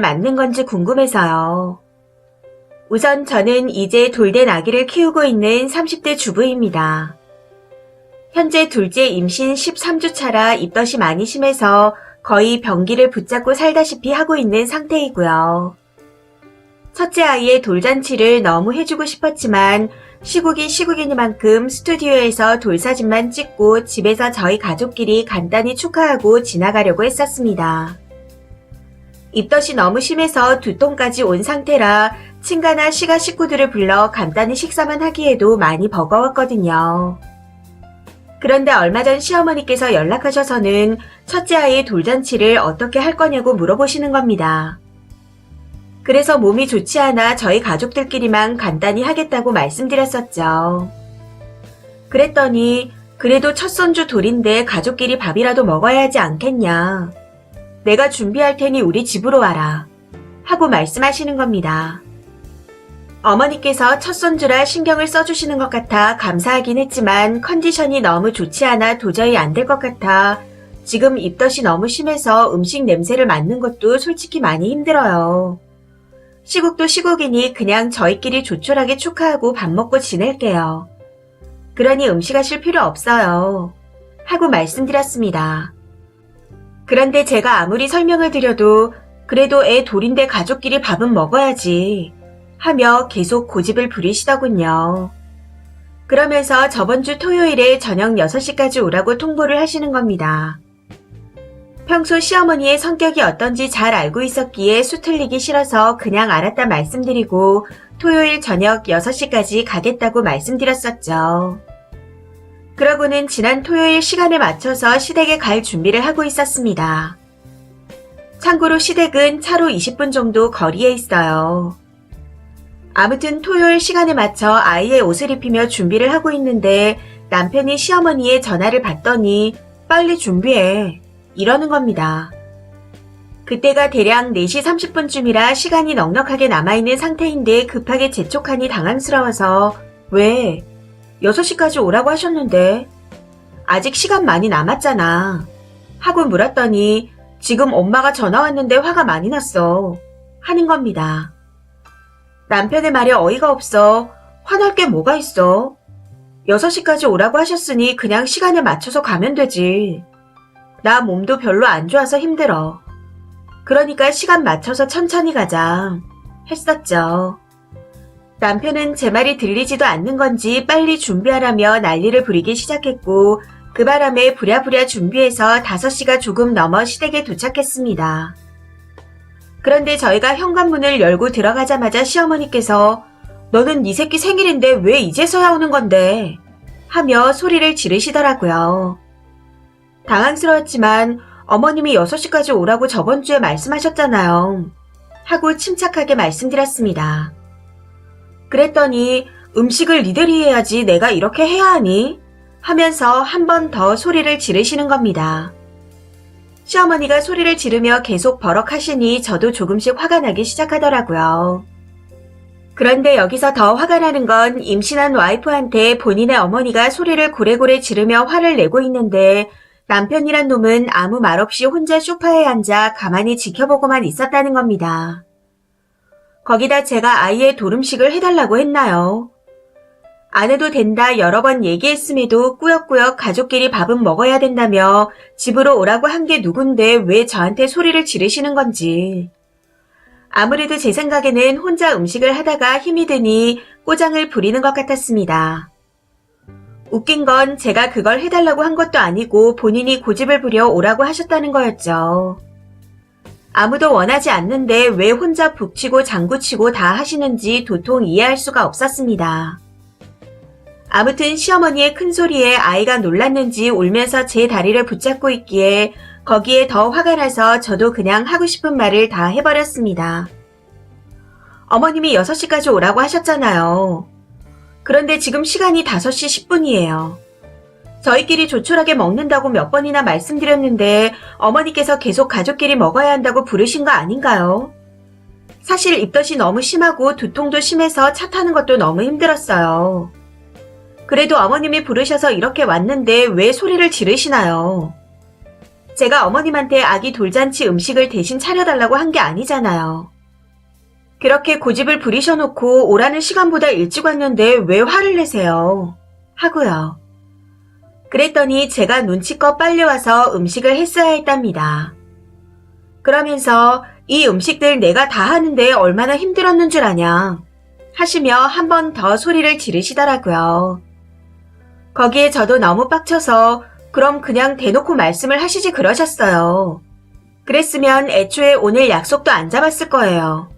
맞는 건지 궁금해서요. 우선 저는 이제 돌된 아기를 키우고 있는 30대 주부입니다. 현재 둘째 임신 13주 차라 입덧이 많이 심해서 거의 변기를 붙잡고 살다시피 하고 있는 상태이고요. 첫째 아이의 돌잔치를 너무 해주고 싶었지만 시국이 시국이니만큼 스튜디오에서 돌사진만 찍고 집에서 저희 가족끼리 간단히 축하하고 지나가려고 했었습니다. 입덧이 너무 심해서 두통까지 온 상태라 친가나 시가 식구들을 불러 간단히 식사만 하기에도 많이 버거웠거든요. 그런데 얼마 전 시어머니께서 연락하셔서는 첫째 아이의 돌잔치를 어떻게 할 거냐고 물어보시는 겁니다. 그래서 몸이 좋지 않아 저희 가족들끼리만 간단히 하겠다고 말씀드렸었죠. 그랬더니 그래도 첫 손주 돌인데 가족끼리 밥이라도 먹어야 하지 않겠냐. 내가 준비할 테니 우리 집으로 와라. 하고 말씀하시는 겁니다. 어머니께서 첫 손주라 신경을 써주시는 것 같아 감사하긴 했지만 컨디션이 너무 좋지 않아 도저히 안 될 것 같아 지금 입덧이 너무 심해서 음식 냄새를 맡는 것도 솔직히 많이 힘들어요. 시국도 시국이니 그냥 저희끼리 조촐하게 축하하고 밥 먹고 지낼게요. 그러니 음식하실 필요 없어요. 하고 말씀드렸습니다. 그런데 제가 아무리 설명을 드려도 그래도 애 돌인데 가족끼리 밥은 먹어야지 하며 계속 고집을 부리시더군요. 그러면서 저번 주 토요일에 저녁 6시까지 오라고 통보를 하시는 겁니다. 평소 시어머니의 성격이 어떤지 잘 알고 있었기에 수틀리기 싫어서 그냥 알았다 말씀드리고 토요일 저녁 6시까지 가겠다고 말씀드렸었죠. 그러고는 지난 토요일 시간에 맞춰서 시댁에 갈 준비를 하고 있었습니다. 참고로 시댁은 차로 20분 정도 거리에 있어요. 아무튼 토요일 시간에 맞춰 아이의 옷을 입히며 준비를 하고 있는데 남편이 시어머니의 전화를 받더니 빨리 준비해 이러는 겁니다. 그때가 대략 4시 30분쯤이라 시간이 넉넉하게 남아있는 상태인데 급하게 재촉하니 당황스러워서 왜? 6시까지 오라고 하셨는데 아직 시간 많이 남았잖아 하고 물었더니 지금 엄마가 전화 왔는데 화가 많이 났어 하는 겁니다. 남편의 말에 어이가 없어 화날 게 뭐가 있어 6시까지 오라고 하셨으니 그냥 시간에 맞춰서 가면 되지. 나 몸도 별로 안 좋아서 힘들어. 그러니까 시간 맞춰서 천천히 가자 했었죠. 남편은 제 말이 들리지도 않는 건지 빨리 준비하라며 난리를 부리기 시작했고 그 바람에 부랴부랴 준비해서 5시가 조금 넘어 시댁에 도착했습니다. 그런데 저희가 현관문을 열고 들어가자마자 시어머니께서 너는 네 새끼 생일인데 왜 이제서야 오는 건데 하며 소리를 지르시더라고요. 당황스러웠지만 어머님이 6시까지 오라고 저번 주에 말씀하셨잖아요. 하고 침착하게 말씀드렸습니다. 그랬더니 음식을 니들이 해야지 내가 이렇게 해야 하니? 하면서 한 번 더 소리를 지르시는 겁니다. 시어머니가 소리를 지르며 계속 버럭하시니 저도 조금씩 화가 나기 시작하더라고요. 그런데 여기서 더 화가 나는 건 임신한 와이프한테 본인의 어머니가 소리를 고래고래 지르며 화를 내고 있는데 남편이란 놈은 아무 말 없이 혼자 소파에 앉아 가만히 지켜보고만 있었다는 겁니다. 거기다 제가 아이의 돌음식을 해달라고 했나요? 안 해도 된다 여러 번 얘기했음에도 꾸역꾸역 가족끼리 밥은 먹어야 된다며 집으로 오라고 한 게 누군데 왜 저한테 소리를 지르시는 건지. 아무래도 제 생각에는 혼자 음식을 하다가 힘이 드니 꼬장을 부리는 것 같았습니다. 웃긴 건 제가 그걸 해달라고 한 것도 아니고 본인이 고집을 부려 오라고 하셨다는 거였죠. 아무도 원하지 않는데 왜 혼자 북치고 장구치고 다 하시는지 도통 이해할 수가 없었습니다. 아무튼 시어머니의 큰 소리에 아이가 놀랐는지 울면서 제 다리를 붙잡고 있기에 거기에 더 화가 나서 저도 그냥 하고 싶은 말을 다 해버렸습니다. 어머님이 6시까지 오라고 하셨잖아요. 그런데 지금 시간이 5시 10분이에요. 저희끼리 조촐하게 먹는다고 몇 번이나 말씀드렸는데 어머니께서 계속 가족끼리 먹어야 한다고 부르신 거 아닌가요? 사실 입덧이 너무 심하고 두통도 심해서 차 타는 것도 너무 힘들었어요. 그래도 어머님이 부르셔서 이렇게 왔는데 왜 소리를 지르시나요? 제가 어머님한테 아기 돌잔치 음식을 대신 차려달라고 한 게 아니잖아요. 그렇게 고집을 부리셔놓고 오라는 시간보다 일찍 왔는데 왜 화를 내세요? 하고요. 그랬더니 제가 눈치껏 빨리 와서 음식을 했어야 했답니다. 그러면서 이 음식들 내가 다 하는데 얼마나 힘들었는 줄 아냐 하시며 한 번 더 소리를 지르시더라고요. 거기에 저도 너무 빡쳐서 그럼 그냥 대놓고 말씀을 하시지 그러셨어요. 그랬으면 애초에 오늘 약속도 안 잡았을 거예요.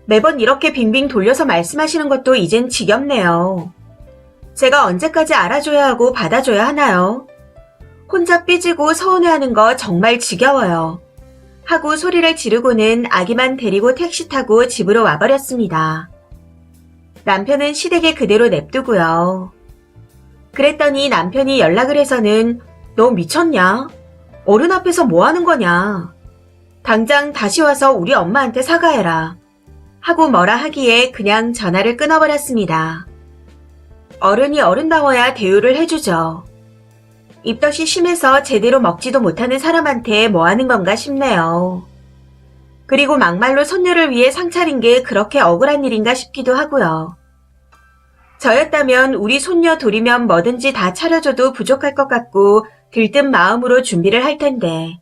매번 이렇게 빙빙 돌려서 말씀하시는 것도 이젠 지겹네요. 제가 언제까지 알아줘야 하고 받아줘야 하나요? 혼자 삐지고 서운해하는 거 정말 지겨워요. 하고 소리를 지르고는 아기만 데리고 택시 타고 집으로 와버렸습니다. 남편은 시댁에 그대로 냅두고요. 그랬더니 남편이 연락을 해서는 너 미쳤냐? 어른 앞에서 뭐 하는 거냐? 당장 다시 와서 우리 엄마한테 사과해라. 하고 뭐라 하기에 그냥 전화를 끊어버렸습니다. 어른이 어른다워야 대우를 해주죠. 입덧이 심해서 제대로 먹지도 못하는 사람한테 뭐 하는 건가 싶네요. 그리고 막말로 손녀를 위해 상 차린 게 그렇게 억울한 일인가 싶기도 하고요. 저였다면 우리 손녀 둘이면 뭐든지 다 차려줘도 부족할 것 같고 들뜬 마음으로 준비를 할 텐데.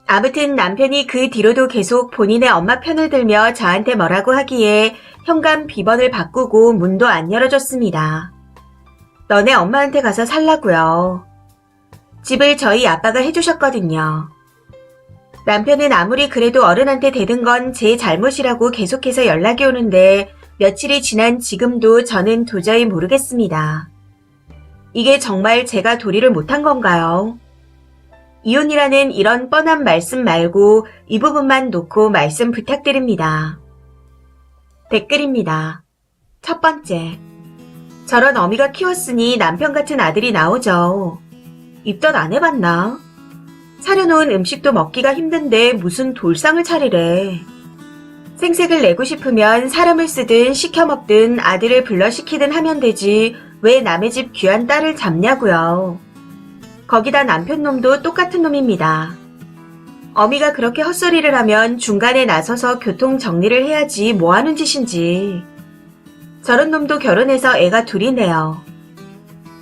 아무튼 남편이 그 뒤로도 계속 본인의 엄마 편을 들며 저한테 뭐라고 하기에 현관 비번을 바꾸고 문도 안 열어줬습니다. 너네 엄마한테 가서 살라고요. 집을 저희 아빠가 해주셨거든요. 남편은 아무리 그래도 어른한테 대든 건 제 잘못이라고 계속해서 연락이 오는데 며칠이 지난 지금도 저는 도저히 모르겠습니다. 이게 정말 제가 도리를 못한 건가요? 이혼이라는 이런 뻔한 말씀 말고 이 부분만 놓고 말씀 부탁드립니다. 댓글입니다. 첫 번째. 저런 어미가 키웠으니 남편 같은 아들이 나오죠. 입덧 안 해봤나? 차려놓은 음식도 먹기가 힘든데 무슨 돌상을 차리래. 생색을 내고 싶으면 사람을 쓰든 시켜먹든 아들을 불러시키든 하면 되지 왜 남의 집 귀한 딸을 잡냐고요. 거기다 남편 놈도 똑같은 놈입니다. 어미가 그렇게 헛소리를 하면 중간에 나서서 교통 정리를 해야지 뭐 하는 짓인지. 저런 놈도 결혼해서 애가 둘이네요.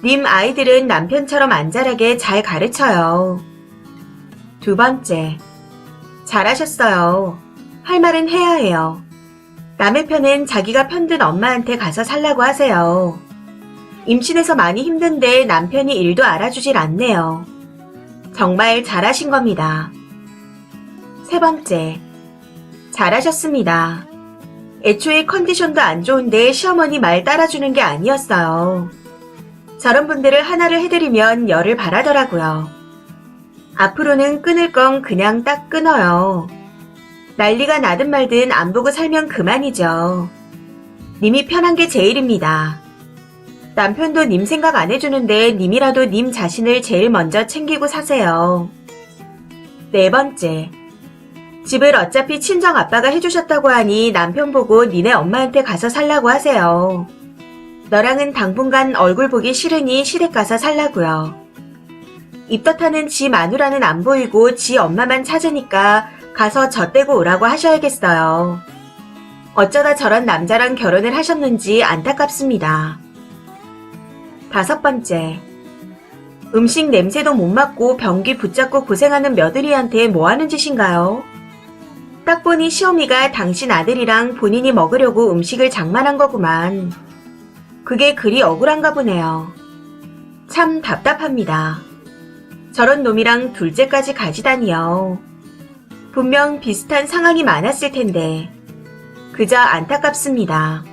님 아이들은 남편처럼 안 자라게 잘 가르쳐요. 두 번째. 잘하셨어요. 할 말은 해야 해요. 남의 편은 자기가 편든 엄마한테 가서 살라고 하세요. 임신해서 많이 힘든데 남편이 일도 알아주질 않네요. 정말 잘하신 겁니다. 세 번째. 잘하셨습니다. 애초에 컨디션도 안 좋은데 시어머니 말 따라주는 게 아니었어요. 저런 분들을 하나를 해드리면 열을 발하더라고요. 앞으로는 끊을 건 그냥 딱 끊어요. 난리가 나든 말든 안 보고 살면 그만이죠. 님이 편한 게 제일입니다. 남편도 님 생각 안 해주는데 님이라도 님 자신을 제일 먼저 챙기고 사세요. 네 번째. 집을 어차피 친정 아빠가 해주셨다고 하니 남편 보고 니네 엄마한테 가서 살라고 하세요. 너랑은 당분간 얼굴 보기 싫으니 시댁 가서 살라고요. 입덧하는 지 마누라는 안 보이고 지 엄마만 찾으니까 가서 젖대고 오라고 하셔야겠어요. 어쩌다 저런 남자랑 결혼을 하셨는지 안타깝습니다. 다섯 번째. 음식 냄새도 못 맡고 변기 붙잡고 고생하는 며느리한테 뭐 하는 짓인가요? 딱 보니 시어미가 당신 아들이랑 본인이 먹으려고 음식을 장만한 거구만. 그게 그리 억울한가 보네요. 참 답답합니다. 저런 놈이랑 둘째까지 가지다니요. 분명 비슷한 상황이 많았을 텐데 그저 안타깝습니다.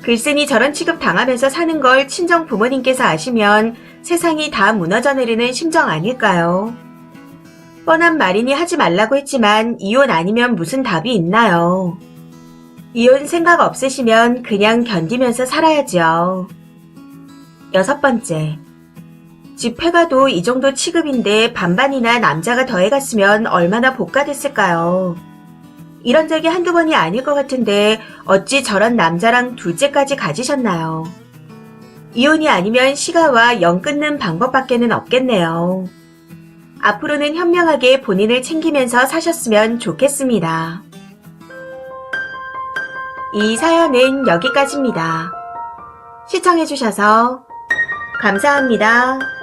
글쎄니 저런 취급 당하면서 사는 걸 친정 부모님께서 아시면 세상이 다 무너져 내리는 심정 아닐까요? 뻔한 말이니 하지 말라고 했지만 이혼 아니면 무슨 답이 있나요? 이혼 생각 없으시면 그냥 견디면서 살아야죠. 여섯 번째. 집 회가도 이 정도 취급인데 반반이나 남자가 더해갔으면 얼마나 복가됐을까요? 이런 적이 한두 번이 아닐 것 같은데 어찌 저런 남자랑 둘째까지 가지셨나요? 이혼이 아니면 시가와 영 끊는 방법밖에는 없겠네요. 앞으로는 현명하게 본인을 챙기면서 사셨으면 좋겠습니다. 이 사연은 여기까지입니다. 시청해주셔서 감사합니다.